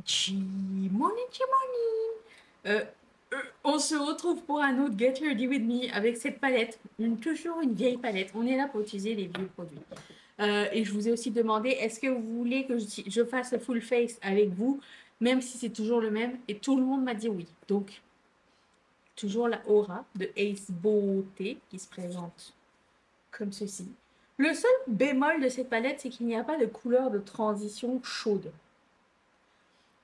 G-Morning, G-Morning. On se retrouve pour un autre Get Ready With Me avec cette palette, toujours une vieille palette. On est là pour utiliser les vieux produits. Et je vous ai aussi demandé, est-ce que vous voulez que je fasse le full face avec vous, même si c'est toujours le même? Et tout le monde m'a dit oui. Donc, toujours la aura de Ace Beauté qui se présente comme ceci. Le seul bémol de cette palette, c'est qu'il n'y a pas de couleur de transition chaude.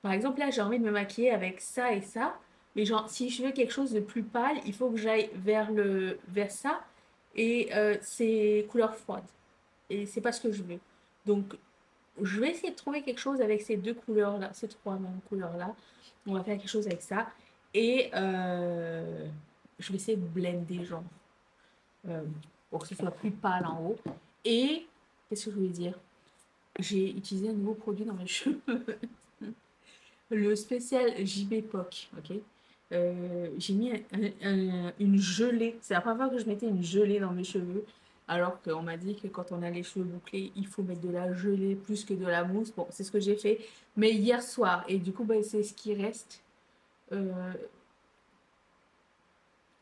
Par exemple, là, j'ai envie de me maquiller avec ça et ça. Mais genre, si je veux quelque chose de plus pâle, il faut que j'aille vers ça. Et c'est couleur froide. Et c'est pas ce que je veux. Donc, je vais essayer de trouver quelque chose avec ces deux couleurs-là, ces trois mêmes couleurs-là. On va faire quelque chose avec ça. Et je vais essayer de blender, genre, euh, pour que ce soit plus pâle en haut. Et, qu'est-ce que je voulais dire? J'ai utilisé un nouveau produit dans mes cheveux. Le spécial JB POC, ok? J'ai mis une gelée. C'est la première fois que je mettais une gelée dans mes cheveux. Alors qu'on m'a dit que quand on a les cheveux bouclés, il faut mettre de la gelée plus que de la mousse. Bon, c'est ce que j'ai fait. Mais hier soir. Et du coup, bah, c'est ce qui reste. Euh,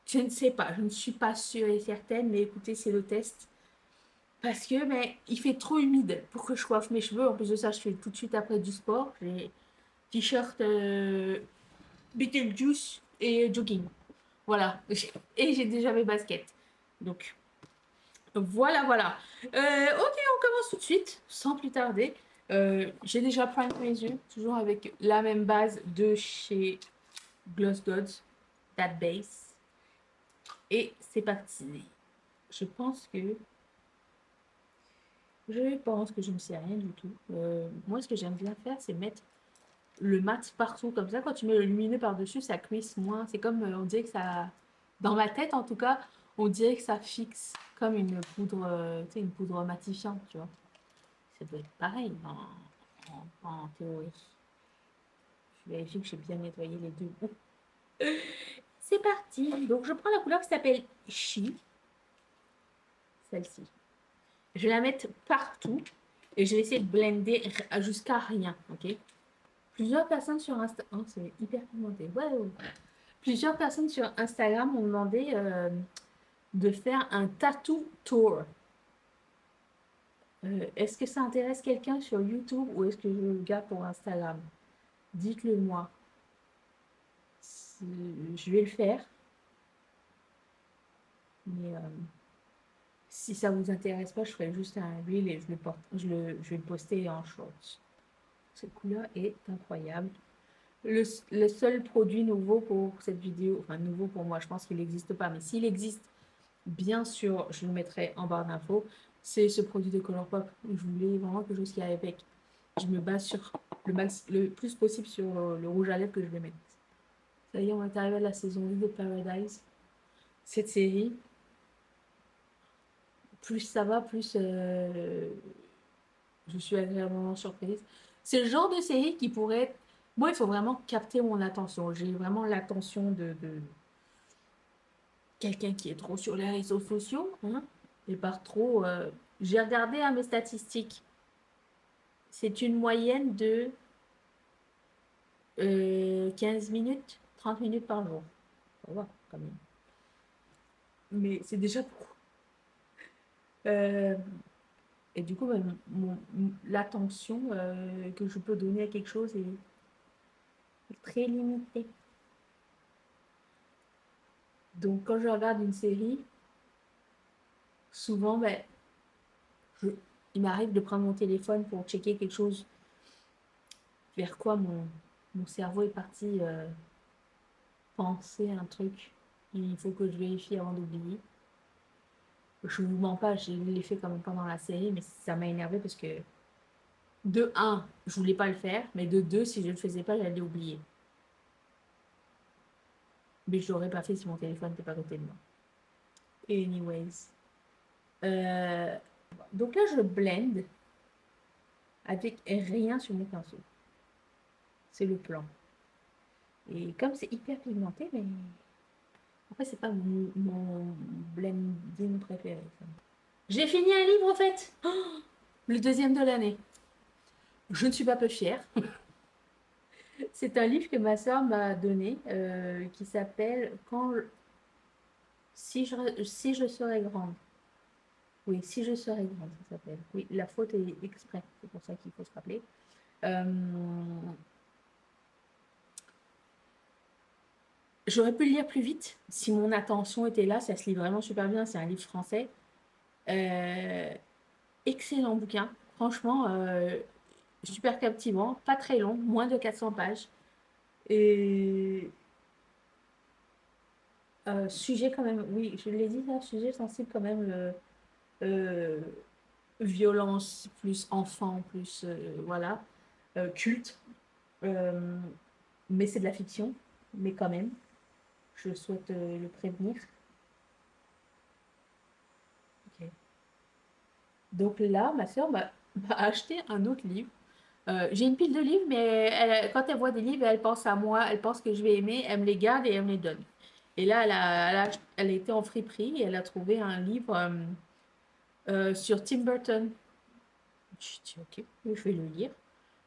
je ne sais pas. Je ne suis pas sûre et certaine. Mais écoutez, c'est le test. Parce que mais, il fait trop humide pour que je coiffe mes cheveux. En plus de ça, je fais tout de suite après du sport. J'ai t-shirt Beetlejuice et jogging. Voilà. Et j'ai déjà mes baskets. Donc, voilà, voilà. Ok, on commence tout de suite, sans plus tarder. J'ai déjà prime mes yeux, toujours avec la même base de chez Gloss Gods, That Base. Et c'est parti. Je pense que... Je pense que je ne sais rien du tout. Moi, ce que j'aime bien faire, c'est mettre le mat partout. Comme ça, quand tu mets le lumineux par-dessus, ça cuisse moins. C'est comme, on dirait que ça... Dans ma tête, en tout cas, on dirait que ça fixe comme une poudre, tu sais, une poudre matifiante, tu vois. Ça doit être pareil en théorie. Je vérifie que j'ai bien nettoyé les deux bouts. C'est parti. Donc, je prends la couleur qui s'appelle Chi, celle-ci. Je vais la mettre partout et je vais essayer de blender jusqu'à rien, ok? Plusieurs personnes sur Instagram... Oh, c'est hyper pigmenté. Wow. Plusieurs personnes sur Instagram m'ont demandé de faire un tattoo tour. Est-ce que ça intéresse quelqu'un sur YouTube ou est-ce que je le garde pour Instagram? Dites-le moi. Je vais le faire. Mais si ça vous intéresse pas, je ferai juste un reel et je vais le poster en shorts. Cette couleur est incroyable. Le seul produit nouveau pour cette vidéo, enfin nouveau pour moi, je pense qu'il n'existe pas, mais s'il existe, bien sûr, je le mettrai en barre d'infos. C'est ce produit de Colourpop. Je voulais vraiment quelque chose qui aille avec. Je me base sur le plus possible sur le rouge à lèvres que je vais mettre. Ça y est, on est arrivé à la saison 8 de Paradise. Cette série, plus ça va, plus je suis agréablement surprise. C'est le genre de série qui pourrait être... Moi, il faut vraiment capter mon attention. J'ai vraiment l'attention de quelqu'un qui est trop sur les réseaux sociaux, hein, et par trop... J'ai regardé à mes statistiques. C'est une moyenne de 15 minutes, 30 minutes par jour. Ça va, quand même. Mais c'est déjà beaucoup. Euh, et du coup, l'attention que je peux donner à quelque chose est très limitée. Donc, quand je regarde une série, souvent, ben, je- il m'arrive de prendre mon téléphone pour checker quelque chose vers quoi mon cerveau est parti penser un truc. Il faut que je vérifie avant d'oublier. Je vous mens pas, je l'ai fait comme pendant la série, mais ça m'a énervé parce que de un, je voulais pas le faire, mais de deux, si je le faisais pas, j'allais oublier. Mais je l'aurais pas fait si mon téléphone n'était pas à côté de moi. Anyways. Euh, donc là, je blende avec rien sur mon pinceau. C'est le plan. Et comme c'est hyper pigmenté, mais après, c'est pas mon blending préféré, ça. J'ai fini un livre, en fait. Oh, le deuxième de l'année. Je ne suis pas peu fière. C'est un livre que ma sœur m'a donné qui s'appelle si je serais grande. Oui, si je serais grande, ça s'appelle. Oui, la faute est exprès, c'est pour ça qu'il faut se rappeler. Euh, J'aurais pu le lire plus vite si mon attention était là. Ça se lit vraiment super bien. C'est un livre français. Euh, Excellent bouquin. Franchement, super captivant. Pas très long, moins de 400 pages. Et sujet quand même, oui, je l'ai dit, là, sujet sensible quand même. Euh, Violence plus enfant plus voilà culte. Euh, mais c'est de la fiction. Mais quand même, je souhaite le prévenir. Ok. Donc là, ma soeur m'a acheté un autre livre. J'ai une pile de livres, mais quand elle voit des livres, elle pense à moi, elle pense que je vais aimer, elle me les garde et elle me les donne. Et là, elle a été en friperie et elle a trouvé un livre sur Tim Burton. Je dis, ok, je vais le lire.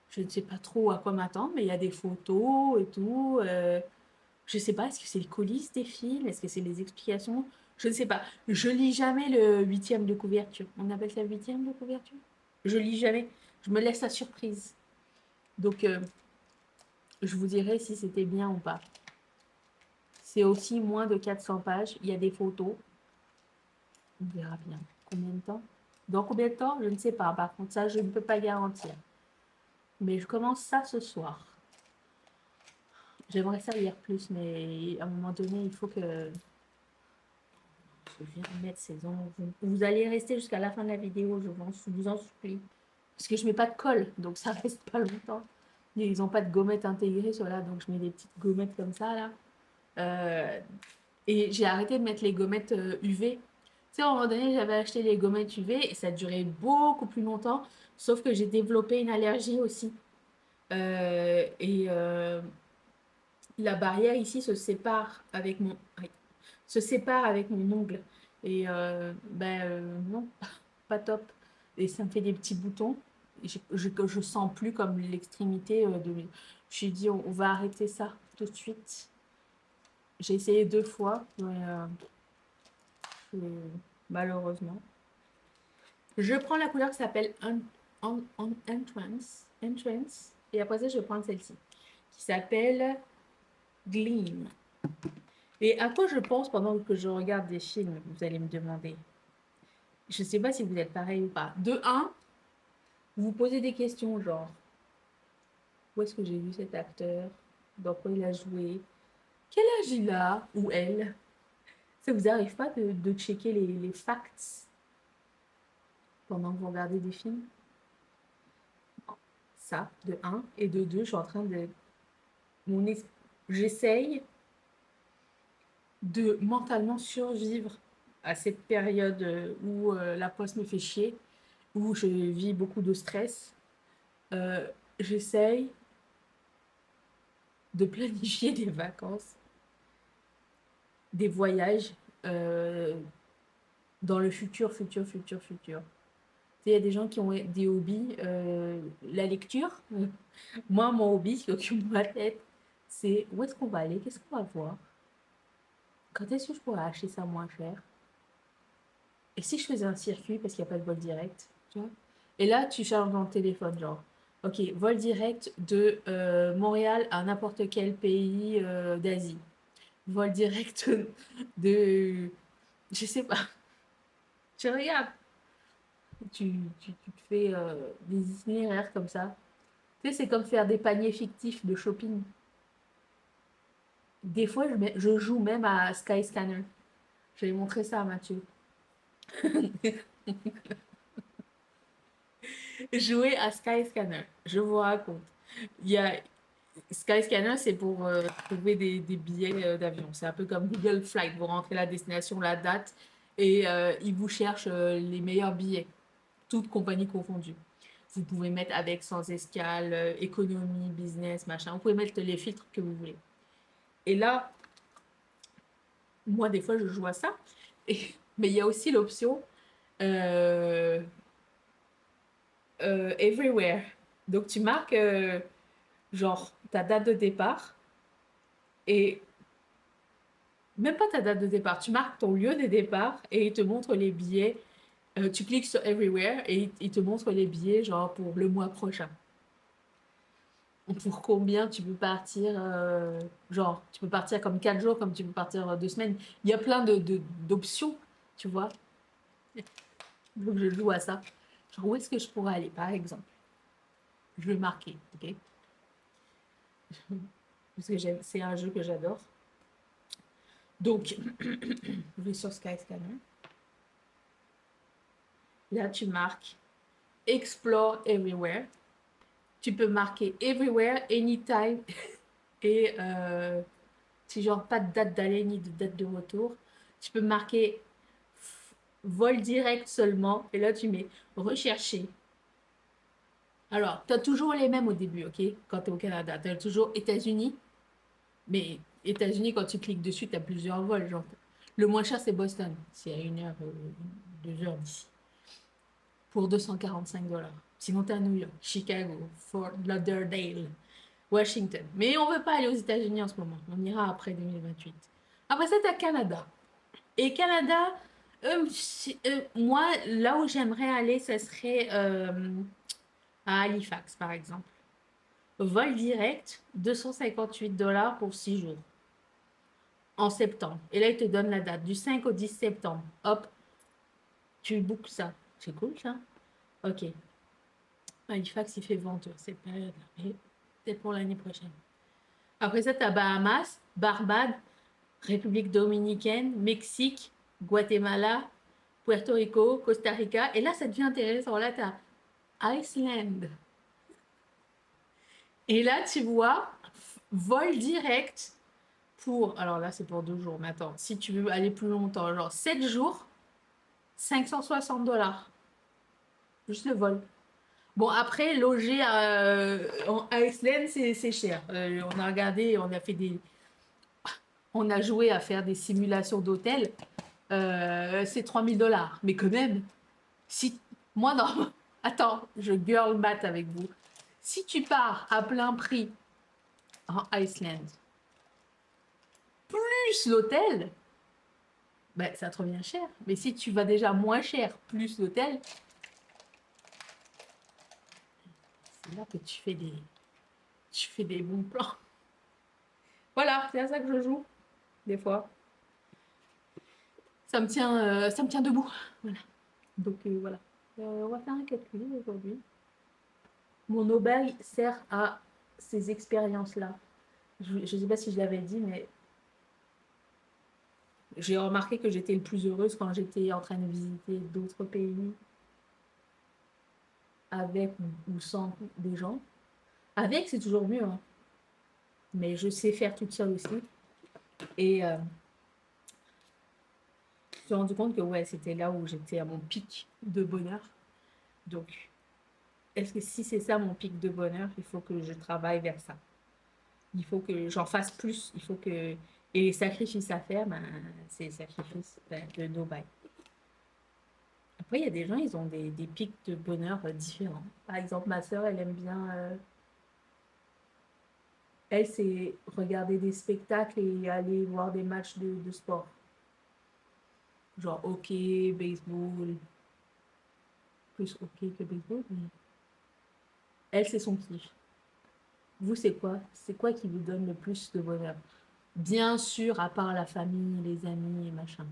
Je ne sais pas trop à quoi m'attendre, mais il y a des photos et tout. Je ne sais pas, est-ce que c'est les coulisses des films? Est-ce que c'est les explications? Je ne sais pas. Je lis jamais le huitième de couverture. On appelle ça le huitième de couverture? Je lis jamais. Je me laisse la surprise. Donc, je vous dirai si c'était bien ou pas. C'est aussi moins de 400 pages. Il y a des photos. On verra bien. Combien de temps? Dans combien de temps? Je ne sais pas. Par contre, ça, je ne peux pas garantir. Mais je commence ça ce soir. J'aimerais ça lire plus, mais à un moment donné, il faut que je vienne mettre ces ongles. Vous allez rester jusqu'à la fin de la vidéo, vous en supplie. Parce que je mets pas de colle, donc ça reste pas longtemps. Ils n'ont pas de gommettes intégrées, ceux-là, donc je mets des petites gommettes comme ça, là. Euh, et j'ai arrêté de mettre les gommettes UV. Tu sais, à un moment donné, j'avais acheté les gommettes UV et ça durait beaucoup plus longtemps, sauf que j'ai développé une allergie aussi. Et la barrière ici se sépare avec mon ongle. Et non, pas top. Et ça me fait des petits boutons. Et je sens plus comme l'extrémité de. Je me suis dit, on va arrêter ça tout de suite. J'ai essayé 2 fois, mais malheureusement. Je prends la couleur qui s'appelle Entrance. Entrance. Et après ça, je prends celle-ci, qui s'appelle Gleam. Et à quoi je pense pendant que je regarde des films, vous allez me demander. Je ne sais pas si vous êtes pareil ou pas. De un, vous vous posez des questions genre, où est-ce que j'ai vu cet acteur? Dans quoi il a joué? Quel âge il a? Ou elle? Ça vous arrive pas de checker les facts pendant que vous regardez des films? Ça, de un. Et de deux, je suis en train de... J'essaye de mentalement survivre à cette période où la poste me fait chier, où je vis beaucoup de stress. Euh, J'essaye de planifier des vacances, des voyages euh, dans le futur, futur, futur, futur. Il y a des gens qui ont des hobbies, la lecture. Moi, mon hobby, ce qui occupe ma tête, c'est où est-ce qu'on va aller, qu'est-ce qu'on va voir, quand est-ce que je pourrais acheter ça moins cher. Et si je faisais un circuit parce qu'il n'y a pas de vol direct, tu vois? Et là, tu charges dans le téléphone, genre, ok, vol direct de Montréal à n'importe quel pays d'Asie. Vol direct de, je sais pas, tu regardes, tu te fais des itinéraires comme ça. Tu sais, c'est comme faire des paniers fictifs de shopping. Des fois, je joue même à Skyscanner. Je vais montrer ça à Mathieu. Jouer à Skyscanner, je vous raconte. Il y a Skyscanner, c'est pour trouver des billets d'avion. C'est un peu comme Google Flight. Vous rentrez la destination, la date, et il vous cherche les meilleurs billets, toutes compagnies confondues. Vous pouvez mettre avec, sans escale, économie, business, machin. Vous pouvez mettre les filtres que vous voulez. Et là, moi, des fois, je joue à ça. Mais il y a aussi l'option euh, Everywhere. Donc, tu marques genre ta date de départ et même pas ta date de départ, tu marques ton lieu de départ et il te montre les billets. Tu cliques sur Everywhere et il te montre les billets genre pour le mois prochain. Pour combien tu peux partir, genre tu peux partir comme 4 jours, comme tu peux partir 2 semaines. Il y a plein d'options, tu vois. Donc je joue à ça. Genre où est-ce que je pourrais aller par exemple? Je vais marquer, ok? Parce que c'est un jeu que j'adore. Donc, je vais sur Skyscanner. Là, tu marques Explore Everywhere. Tu peux marquer Everywhere, Anytime. Et c'est genre pas de date d'aller ni de date de retour. Tu peux marquer vol direct seulement. Et là, tu mets rechercher. Alors, tu as toujours les mêmes au début, ok? Quand tu es au Canada. Tu as toujours États-Unis. Mais États-Unis, quand tu cliques dessus, tu as plusieurs vols. Genre. Le moins cher, c'est Boston. C'est à 1 heure, 2 heures d'ici. Pour 245 $. Sinon, tu es à New York, Chicago, Fort Lauderdale, Washington. Mais on ne veut pas aller aux États-Unis en ce moment. On ira après 2028. Après ça, tu as Canada. Et Canada, moi, là où j'aimerais aller, ce serait à Halifax, par exemple. Vol direct, 258 $ pour 6 jours. En septembre. Et là, il te donne la date, du 5 au 10 septembre. Hop, tu bookes ça. C'est cool, ça. Ok. Halifax, il fait venteux cette période-là. Mais peut-être pour l'année prochaine. Après ça, tu as Bahamas, Barbade, République dominicaine, Mexique, Guatemala, Puerto Rico, Costa Rica. Et là, ça devient intéressant. Là, tu as Iceland. Et là, tu vois, vol direct pour. Alors là, c'est pour 2 jours. Mais attends, si tu veux aller plus longtemps, genre 7 jours, 560 $. Juste le vol. Bon, après, loger en Iceland, c'est cher. On a regardé, on a joué à faire des simulations d'hôtel. C'est 3 000 $. Mais quand même, si moi, non, attends, je girl math avec vous. Si tu pars à plein prix en Iceland, plus l'hôtel, ben, ça te revient cher. Mais si tu vas déjà moins cher, plus l'hôtel, c'est là que tu fais des bons plans. Voilà, c'est à ça que je joue, des fois. Ça me tient debout. Voilà. Donc voilà. On va faire un calcul aujourd'hui. Mon aubaine sert à ces expériences-là. Je ne sais pas si je l'avais dit, mais j'ai remarqué que j'étais le plus heureuse quand j'étais en train de visiter d'autres pays avec ou sans des gens. Avec, c'est toujours mieux, hein. Mais je sais faire toute seule aussi. Et je me suis rendu compte que ouais, c'était là où j'étais à mon pic de bonheur. Donc, est-ce que si c'est ça mon pic de bonheur, il faut que je travaille vers ça. Il faut que j'en fasse plus. Il faut que. Et les sacrifices à faire, ben, c'est les sacrifices de Dubaï. Après, il y a des gens, ils ont des pics de bonheur différents. Par exemple, ma sœur, elle aime bien. Elle, c'est regarder des spectacles et aller voir des matchs de sport. Genre hockey, baseball. Plus hockey que baseball. Mais elle, c'est son kiff. Vous, c'est quoi? C'est quoi qui vous donne le plus de bonheur? Bien sûr, à part la famille, les amis et machin.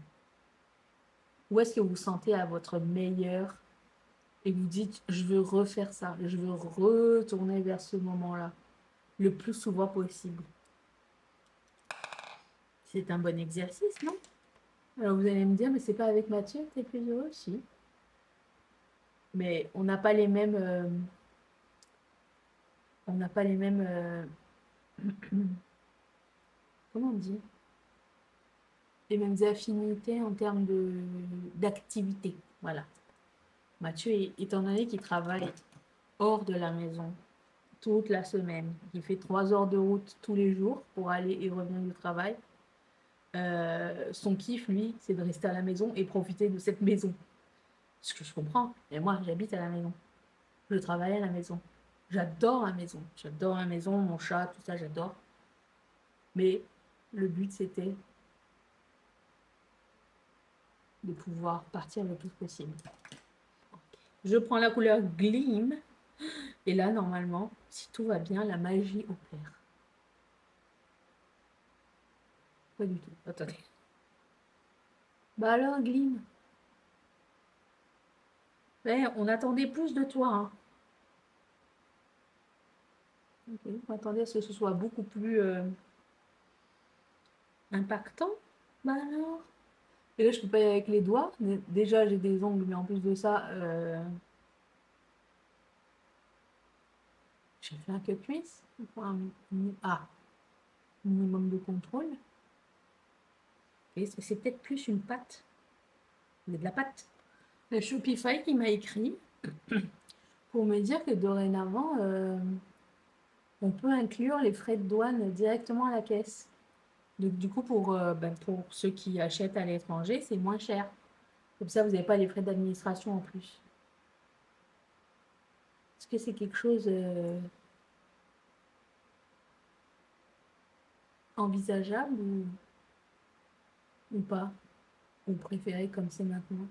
Où est-ce que vous vous sentez à votre meilleur et vous dites, je veux refaire ça, je veux retourner vers ce moment-là, le plus souvent possible. C'est un bon exercice, non? Alors vous allez me dire, mais c'est pas avec Mathieu que t'es plus heureux? Si. Mais on n'a pas les mêmes. On n'a pas les mêmes. Comment on dit? Les mêmes affinités en termes d'activité. Voilà. Mathieu, étant donné qu'il travaille hors de la maison toute la semaine, il fait 3 heures de route tous les jours pour aller et revenir du travail, son kiff, lui, c'est de rester à la maison et profiter de cette maison. Ce que je comprends. Et moi, j'habite à la maison. Je travaille à la maison. J'adore la maison. J'adore la maison, mon chat, tout ça, j'adore. Mais le but, c'était de pouvoir partir le plus possible. Je prends la couleur Gleam. Et là, normalement, si tout va bien, la magie opère. Pas du tout. Attendez. Bah alors, Gleam. Ouais, on attendait plus de toi. Hein. Okay. On attendait à ce que ce soit beaucoup plus impactant. Bah alors. Et là, je peux pas y aller avec les doigts. Déjà, j'ai des ongles, mais en plus de ça, j'ai fait un cut-cuisse. Minimum de contrôle. Et c'est peut-être plus une pâte. Mais de la pâte. Le Shopify qui m'a écrit pour me dire que dorénavant, on peut inclure les frais de douane directement à la caisse. Donc, du coup, pour ceux qui achètent à l'étranger, c'est moins cher. Comme ça, vous n'avez pas les frais d'administration en plus. Est-ce que c'est quelque chose envisageable ou pas? Ou préférez comme c'est maintenant?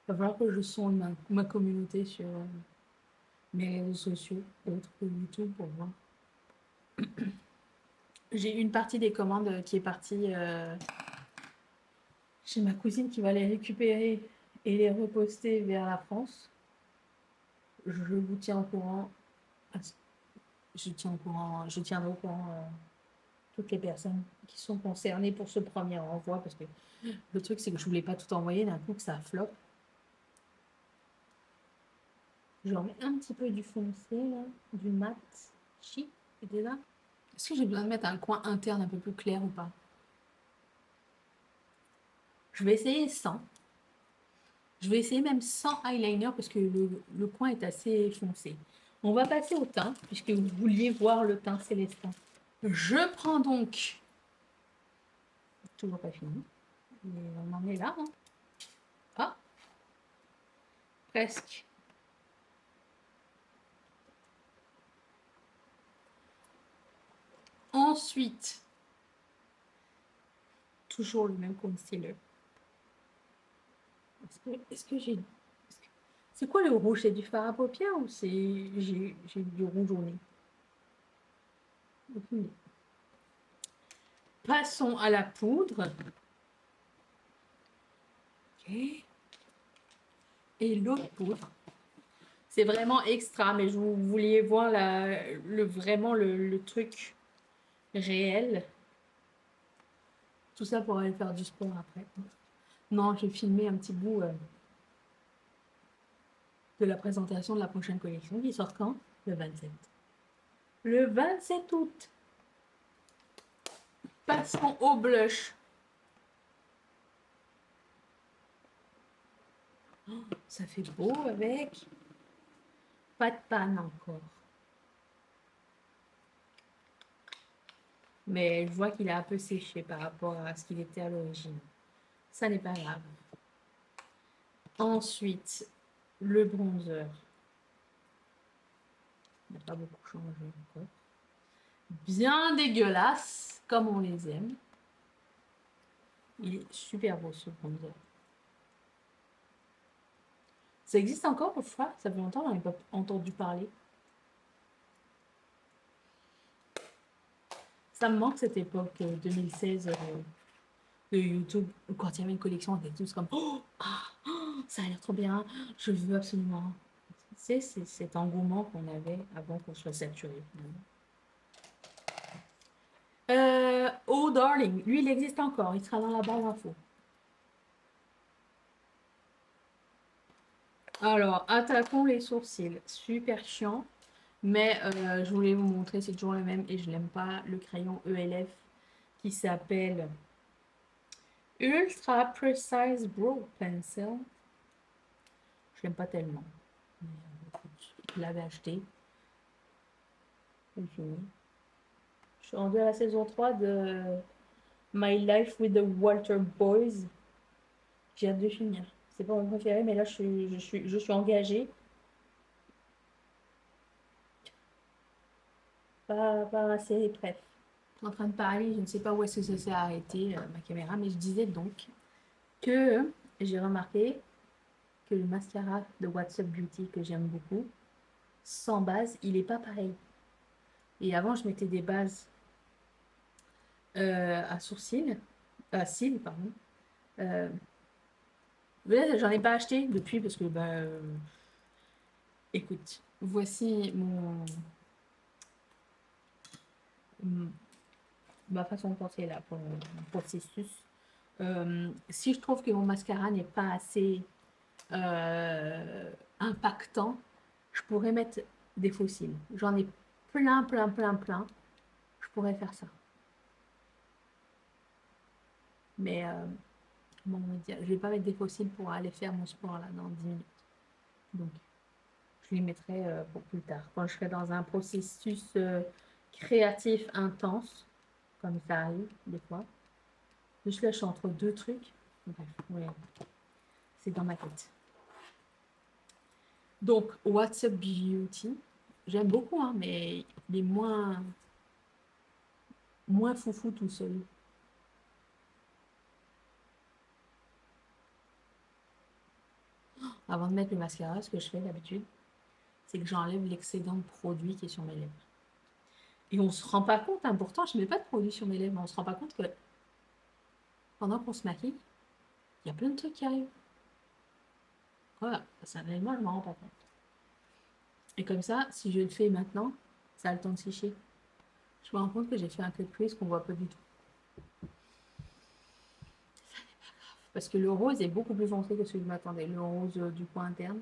Il va falloir que je sonde ma communauté sur mes réseaux sociaux, autres que YouTube, pour voir. J'ai une partie des commandes qui est partie chez ma cousine qui va les récupérer et les reposter vers la France. Je vous tiens au courant. Je tiendrai au courant toutes les personnes qui sont concernées pour ce premier envoi parce que le truc c'est que je voulais pas tout envoyer d'un coup que ça flop. Je remets un petit peu du foncé là, du mat chic, c'était là. Est-ce que j'ai besoin de mettre un coin interne un peu plus clair ou pas? Je vais essayer sans. Je vais essayer même sans eyeliner parce que le coin est assez foncé. On va passer au teint puisque vous vouliez voir le teint célestin. Je prends donc, toujours pas fini, mais on en est là. Hein. Ah, presque. Ensuite, toujours le même concealer. Est-ce que j'ai... C'est quoi le rouge? C'est du fard à paupières ou j'ai du rouge au nez? Okay. Passons à la poudre. Okay. Et l'autre poudre. C'est vraiment extra, mais je vous vouliez voir vraiment le truc réel. Tout ça pour aller faire du sport après. Non, j'ai filmé un petit bout de la présentation de la prochaine collection qui sort quand? Le 27. Le 27 août. Passons au blush. Oh, ça fait beau avec. Pas de panne encore. Mais je vois qu'il a un peu séché par rapport à ce qu'il était à l'origine. Ça n'est pas grave. Ensuite, le bronzer. Il n'a pas beaucoup changé encore. Bien dégueulasse, comme on les aime. Il est super beau ce bronzer. Ça existe encore, Ofra? Ça fait longtemps qu'on n'avait pas entendu parler. Ça me manque cette époque 2016 de YouTube, quand il y avait une collection, on était tous comme oh, ça a l'air trop bien, je veux absolument. C'est cet engouement qu'on avait avant qu'on soit saturé. Oh Darling, lui il existe encore, il sera dans la barre d'infos. Alors, attaquons les sourcils. Super chiant. Mais je voulais vous montrer, c'est toujours le même et je n'aime pas le crayon ELF qui s'appelle Ultra Precise Brow Pencil. Je l'aime pas tellement. Je l'avais acheté. C'est fini. Je suis rendue à la saison 3 de My Life with the Walter Boys. J'ai hâte de finir. C'est pas mon préféré, mais là je suis engagée. pas assez, bref. Je suis en train de parler, je ne sais pas où est-ce que ça s'est arrêté, ma caméra, mais je disais donc que j'ai remarqué que le mascara de What's Up Beauty que j'aime beaucoup, sans base, il est pas pareil. Et avant, je mettais des bases à sourcils, à cils, pardon. Euh, mais là, j'en ai pas acheté depuis parce que, écoute, voici ma façon de penser là pour mon processus. Si je trouve que mon mascara n'est pas assez impactant, je pourrais mettre des faux cils. J'en ai plein. Je pourrais faire ça. Mais comment dire, je vais pas mettre des faux cils pour aller faire mon sport là dans 10 minutes. Donc, je les mettrai pour plus tard. Quand je serai dans un processus créatif intense, comme ça arrive des fois. Juste là, je suis entre deux trucs. Bref, ouais, c'est dans ma tête. Donc, What's Up Beauty, j'aime beaucoup, hein, mais il est moins foufou tout seul. Avant de mettre le mascara, ce que je fais d'habitude, c'est que j'enlève l'excédent de produit qui est sur mes lèvres. Et on se rend pas compte, hein, pourtant je mets pas de produit sur mes lèvres, mais on se rend pas compte que pendant qu'on se maquille, il y a plein de trucs qui arrivent. Voilà, personnellement, je m'en rends pas compte. Et comme ça, si je le fais maintenant, ça a le temps de sécher. Je me rends compte que j'ai fait un cut crease qu'on voit pas du tout. Parce que le rose est beaucoup plus foncé que celui que je m'attendais. Le rose du coin interne.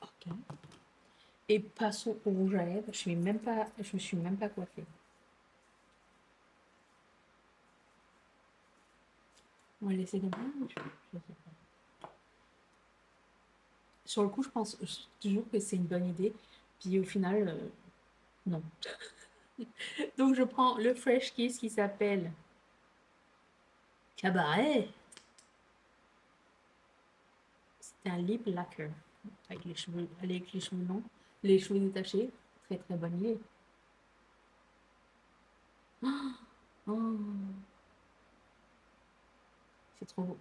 Ok. Et passons au rouge à lèvres. Je me suis même pas coiffée. On va laisser comme ça. Je sais pas. Sur le coup, je pense toujours que c'est une bonne idée. Puis au final, non. Donc je prends le Fresh Kiss qui s'appelle Cabaret. C'est un lip lacquer avec les cheveux longs, les cheveux détachés. Très bonne idée. Oh, c'est trop beau.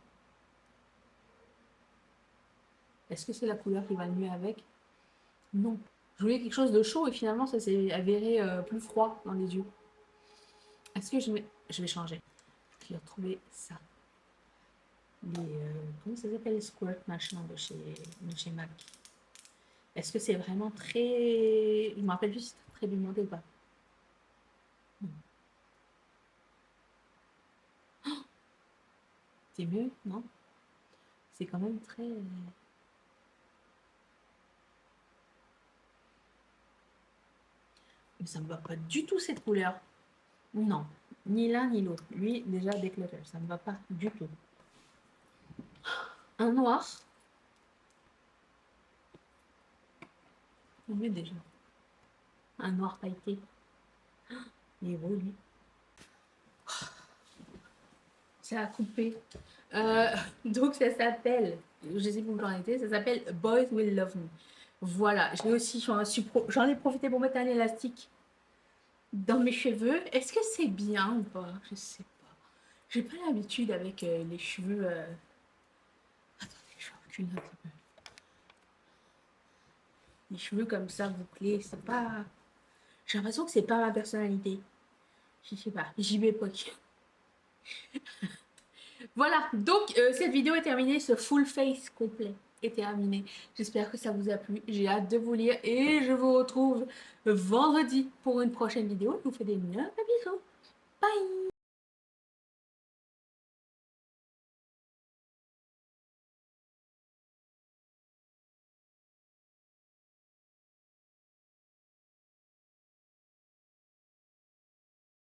Est-ce que c'est la couleur qui va le mieux avec? Non. Je voulais quelque chose de chaud et finalement ça s'est avéré plus froid dans les yeux. Est-ce que je vais changer. Je vais retrouver ça. Comment ça s'appelle les squirt machin de chez MAC. Est-ce que c'est vraiment très... Je me rappelle plus si c'est très demandé ou pas. Non. C'est mieux, non? C'est quand même très... Mais ça me va pas du tout cette couleur. Non, ni l'un ni l'autre. Lui, déjà, déclutter, ça me va pas du tout. Un noir. Oui, déjà. Un noir pailleté. Il est beau, lui. Ça a coupé. Donc, ça s'appelle, je sais pas où j'en étais, ça s'appelle Boys Will Love Me. Voilà, j'en ai profité pour mettre un élastique dans mes cheveux. Est-ce que c'est bien ou pas? Je sais pas. J'ai pas l'habitude avec les cheveux. Attendez, je recule un petit peu. Les cheveux comme ça bouclés, c'est pas. J'ai l'impression que c'est pas ma personnalité. Je sais pas, j'y vais pas. Voilà, donc cette vidéo est terminée, ce full face complet est terminé. J'espère que ça vous a plu, j'ai hâte de vous lire et je vous retrouve vendredi pour une prochaine vidéo. Je vous fais des bisous. Bye!